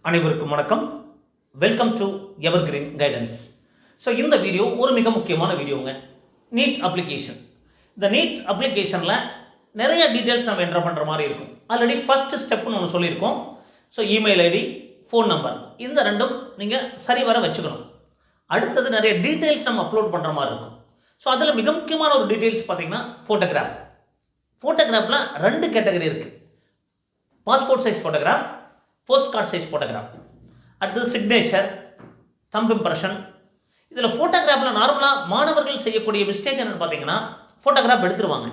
அனைவருக்கும் வணக்கம். Welcome to evergreen guidance. So இந்த வீடியோ ஒரு மிக முக்கியமான வீடியோங்க. NEET application. இந்த நீட் அப்ளிகேஷனில் நிறைய டீட்டெயில்ஸ் நம்ம என்டர் பண்ணுற மாதிரி இருக்கும். ஆல்ரெடி ஃபஸ்ட்டு ஸ்டெப்னு ஒன்று சொல்லியிருக்கோம். So email ID, phone number, இந்த ரெண்டும் நீங்கள் சரிவர வச்சுக்கணும். அடுத்தது நிறைய டீட்டெயில்ஸ் நம்ம அப்லோட் பண்ணுற மாதிரி இருக்கும். ஸோ அதில் மிக முக்கியமான ஒரு டீட்டெயில்ஸ் பார்த்தீங்கன்னா ஃபோட்டோகிராஃப். ஃபோட்டோகிராஃபில் ரெண்டு கேட்டகரி இருக்குது. Passport size photograph, post card size photograph. அடுத்தது சிக்னேச்சர், தம்ப் இம்ப்ரெஷன். இதில் ஃபோட்டோகிராஃபில் நார்மலாக மாணவர்கள் செய்யக்கூடிய மிஸ்டேக் என்னென்னு பார்த்தீங்கன்னா, ஃபோட்டோகிராஃப் எடுத்துருவாங்க,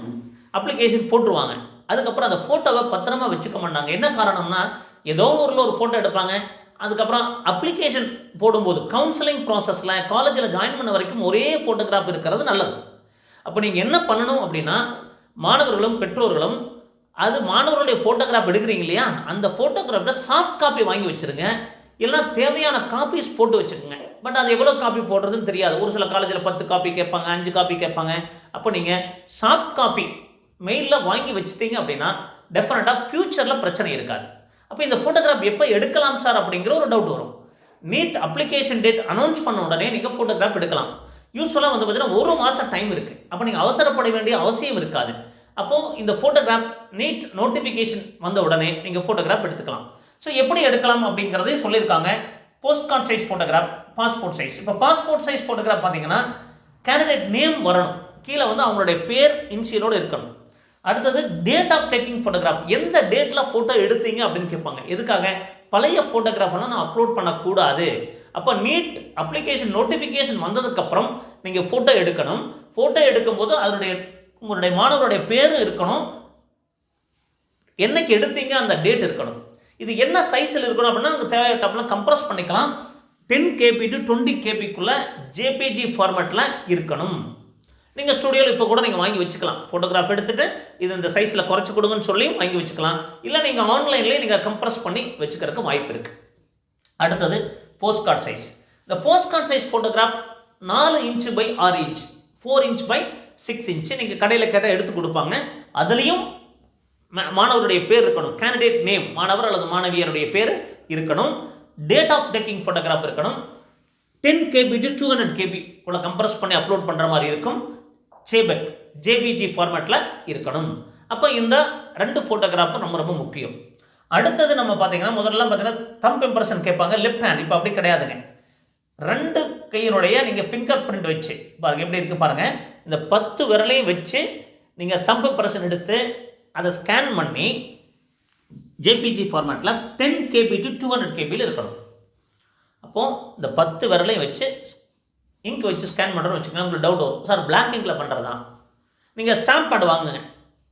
அப்ளிகேஷன் போட்டுருவாங்க, அதுக்கப்புறம் அந்த ஃபோட்டோவை பத்திரமா வச்சுக்க மாட்டாங்க. என்ன காரணம்னா, ஏதோ ஊரில் ஒரு ஃபோட்டோ எடுப்பாங்க, அதுக்கப்புறம் அப்ளிகேஷன் போடும்போது கவுன்சிலிங் ப்ராசஸில் காலேஜில் ஜாயின் பண்ண வரைக்கும் ஒரே ஃபோட்டோகிராஃப் இருக்கிறது நல்லது. அப்போ நீங்கள் என்ன பண்ணணும் அப்படின்னா, மாணவர்களும் பெற்றோர்களும் அது மாணவர்களுடைய ஃபோட்டோகிராஃப் எடுக்கிறீங்க இல்லையா, அந்த ஃபோட்டோகிராஃபில் சாஃப்ட் காப்பி வாங்கி வச்சுருங்க. இல்லைனா தேவையான காப்பீஸ் போட்டு வச்சுக்கோங்க. பட் அது எவ்வளோ காப்பி போடுறதுன்னு தெரியாது. ஒரு சில காலேஜில் 10 காப்பி கேட்பாங்க, 5 காப்பி கேட்பாங்க. அப்போ நீங்கள் சாஃப்ட் காப்பி மெயிலில் வாங்கி வச்சுட்டீங்க அப்படின்னா டெஃபினட்டாக ஃப்யூச்சரில் பிரச்சனை இருக்காது. அப்போ இந்த ஃபோட்டோகிராஃப் எப்போ எடுக்கலாம் சார் அப்படிங்கிற ஒரு டவுட் வரும். நீட் அப்ளிகேஷன் டேட் அனௌன்ஸ் பண்ண உடனே நீங்கள் ஃபோட்டோகிராஃப் எடுக்கலாம். யூஸ்வலாக வந்து பார்த்தீங்கன்னா 1 மாதம் டைம் இருக்குது. அப்போ நீங்கள் அவசரப்பட வேண்டிய அவசியம் இருக்காது. அப்போது இந்த ஃபோட்டோகிராஃப் நீட் நோட்டிஃபிகேஷன் வந்த உடனே நீங்கள் ஃபோட்டோகிராஃப் எடுத்துக்கலாம். ஸோ எப்படி எடுக்கலாம் அப்படிங்கிறதையும் சொல்லியிருக்காங்க. Post card size photograph, passport size. இப்போ பாஸ்போர்ட் சைஸ் ஃபோட்டோகிராஃப் பார்த்தீங்கன்னா கேண்டிடேட் நேம் வரணும், கீழே வந்து அவங்களுடைய பேர் இன்சியலோடு இருக்கணும். அடுத்தது டேட் ஆஃப் டேக்கிங் ஃபோட்டோகிராஃப், எந்த டேட்டில் ஃபோட்டோ எடுத்தீங்க அப்படின்னு கேட்பாங்க. எதுக்காக? பழைய ஃபோட்டோகிராஃபெல்லாம் நான் அப்லோட் பண்ணக்கூடாது. அப்போ நீட் அப்ளிகேஷன் நோட்டிஃபிகேஷன் வந்ததுக்கப்புறம் நீங்கள் ஃபோட்டோ எடுக்கணும். ஃபோட்டோ எடுக்கும்போது அதனுடைய உங்களுடைய மாணவருடைய பேரும் இருக்கணும், என்னைக்கு எடுத்தீங்க அந்த டேட் இருக்கணும். இது என்ன சைஸில் இருக்கணும் அப்படின்னா நமக்கு தேவையான கம்ப்ரஸ் பண்ணிக்கலாம். 10 KB to 20 KBக்குள்ளே ஜேபிஜி ஃபார்மேட்டில் இருக்கணும். நீங்கள் ஸ்டுடியோவில் இப்போ கூட நீங்கள் வாங்கி வச்சுக்கலாம். ஃபோட்டோகிராஃப் எடுத்துகிட்டு இது இந்த சைஸில் குறைச்சி கொடுங்கன்னு சொல்லி வாங்கி வச்சுக்கலாம். இல்லை நீங்கள் ஆன்லைன்லேயே நீங்கள் கம்ப்ரஸ் பண்ணி வச்சுக்கிறதுக்கு வாய்ப்பு இருக்குது. அடுத்தது போஸ்ட் கார்டு சைஸ். இந்த post card size photograph 4 inch by 6 inch, 4 inch by 6 inch நீங்கள் கடையில் கேட்டால் எடுத்து கொடுப்பாங்க. அதுலேயும் மாணவருடைய பேர் இருக்கணும், கேண்டிடேட் நேம், மாணவர் அல்லது மாணவியருடைய பேர் இருக்கணும். டேட் ஆஃப் டேக்கிங் ஃபோட்டோகிராஃப் இருக்கணும். 10 KB to 200 KB கூட கம்ப்ரஸ் பண்ணி அப்லோட் பண்ணுற மாதிரி இருக்கும். சேபெக் ஜேபிஜி ஃபார்மேட்டில் இருக்கணும். அப்போ இந்த 2 ஃபோட்டோகிராஃபும் ரொம்ப ரொம்ப முக்கியம். அடுத்தது நம்ம பார்த்தீங்கன்னா முதல்ல பார்த்தீங்கன்னா தம்ப் இம்ப்ரெஷன் கேட்பாங்க, லெஃப்ட் ஹேண்ட். இப்போ அப்படி கிடையாதுங்க. 2 கையினுடைய நீங்கள் ஃபிங்கர் பிரிண்ட் வச்சு பாருங்கள் எப்படி இருக்குது பாருங்கள். இந்த 10 விரலையும் வச்சு நீங்கள் தம்ப் இம்ப்ரெஷன் எடுத்து அதை ஸ்கேன் பண்ணி ஜேபிஜி ஃபார்மேட்டில் 10 KB to 200 KBயில் இருக்கணும். அப்போது இந்த 10 விரலையும் வச்சு இங்க் வச்சு ஸ்கேன் பண்ணுறோன்னு வச்சுக்கோங்க. உங்களுக்கு டவுட் வரும், சார் பிளாக் இங்கில் பண்ணுறதா? நீங்கள் ஸ்டாம்ப் பேட் வாங்குங்க.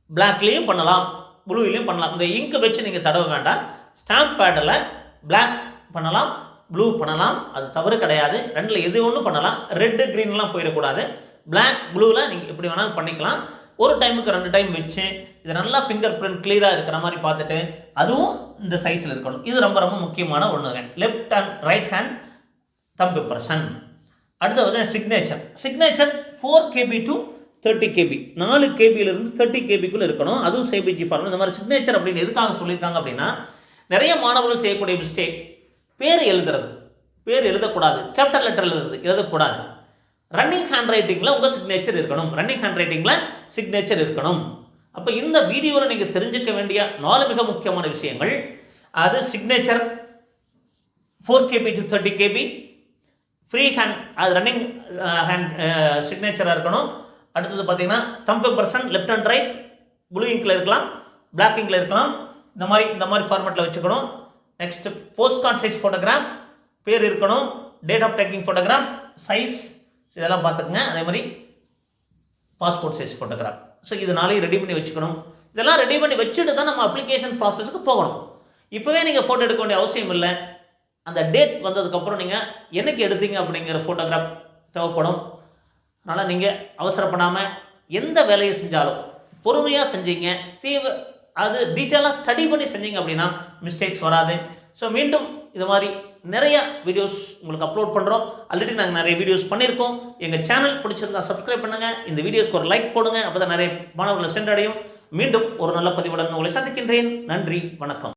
பிளாக்லேயும் பண்ணலாம், ப்ளூவிலையும் பண்ணலாம். இந்த இங்க் வச்சு நீங்கள் தடவ வேண்டாம். ஸ்டாம்ப் பேடில் பிளாக் பண்ணலாம், ப்ளூ பண்ணலாம், அது தவறு கிடையாது. ரெண்டில் எது ஒன்று பண்ணலாம். ரெட்டு க்ரீன்லாம் போயிடக்கூடாது. பிளாக் ப்ளூவில் நீங்கள் எப்படி வேணாலும் பண்ணிக்கலாம். ஒரு டைமுக்கு 2 டைம் வச்சு இது நல்லா ஃபிங்கர் பிரிண்ட் கிளியராக இருக்கிற மாதிரி பார்த்துட்டு அதுவும் இந்த சைஸில் இருக்கணும். இது ரொம்ப ரொம்ப முக்கியமான ஒன்றுங்க. Left hand, right hand thumb impression. அடுத்து வந்து signature. Signature 4 KB to 30 KB, 4 KBயிலிருந்து 30 KBக்குள்ளே இருக்கணும். அதுவும் சேபிஜி ஃபார்ம். இந்த மாதிரி சிக்னேச்சர் அப்படின்னு எதுக்காக சொல்லியிருக்காங்க அப்படின்னா, நிறைய மாணவர்கள் செய்யக்கூடிய மிஸ்டேக் பேர் எழுதுறது. பேர் எழுதக்கூடாது, கேபிட்டல் லெட்டர் எழுதக்கூடாது. ரன்னிங் ஹேண்ட் ரைட்டிங்கில் உங்கள் சிக்னேச்சர் இருக்கணும். ரன்னிங் ஹேண்ட் ரைட்டிங்கில் சிக்னேச்சர் இருக்கணும். அப்போ இந்த வீடியோவில் நீங்கள் தெரிஞ்சுக்க வேண்டிய 4 மிக முக்கியமான விஷயங்கள். அது signature 4 KB to 30 KB, free hand, அது ரன்னிங் ஹேண்ட் சிக்னேச்சராக இருக்கணும். அடுத்தது பார்த்தீங்கன்னா thumb impression left and right, blue இங்கில் இருக்கலாம், பிளாக் இங்கில் இருக்கலாம். இந்த மாதிரி ஃபார்மேட்டில் வச்சுக்கணும். Next post card size photograph, பேர் இருக்கணும். Date of taking photograph, size, இதெல்லாம் பார்த்துக்குங்க. அதே மாதிரி பாஸ்போர்ட் சைஸ் ஃபோட்டோகிராஃப். ஸோ இது 4 ரெடி பண்ணி வச்சுக்கணும். இதெல்லாம் ரெடி பண்ணி வச்சுட்டு தான் நம்ம அப்ளிகேஷன் ப்ராசஸுக்கு போகணும். இப்போவே நீங்கள் ஃபோட்டோ எடுக்க வேண்டிய அவசியம் இல்லை. அந்த டேட் வந்ததுக்கப்புறம் நீங்கள் என்னைக்கு எடுத்தீங்க அப்படிங்கிற ஃபோட்டோகிராஃப் தேவைப்படும். அதனால் நீங்கள் அவசரப்படாமல் எந்த வேலையை செஞ்சாலும் பொறுமையாக செஞ்சீங்க, அது டீட்டெயிலாக ஸ்டடி பண்ணி செஞ்சீங்க அப்படின்னா மிஸ்டேக்ஸ் வராது. ஸோ மீண்டும் இது மாதிரி நிறைய வீடியோஸ் உங்களுக்கு அப்லோட் பண்ணுறோம். ஆல்ரெடி நாங்கள் நிறைய வீடியோஸ் பண்ணியிருக்கோம். எங்கள் சேனல் பிடிச்சிருந்தா சப்ஸ்கிரைப் பண்ணுங்கள். இந்த வீடியோஸ்க்கு ஒரு லைக் போடுங்க. அப்போ தான் நிறைய மாணவர்களை சென்றடையும். மீண்டும் ஒரு நல்ல பதிவுடன் உங்களை சந்திக்கின்றேன். நன்றி, வணக்கம்.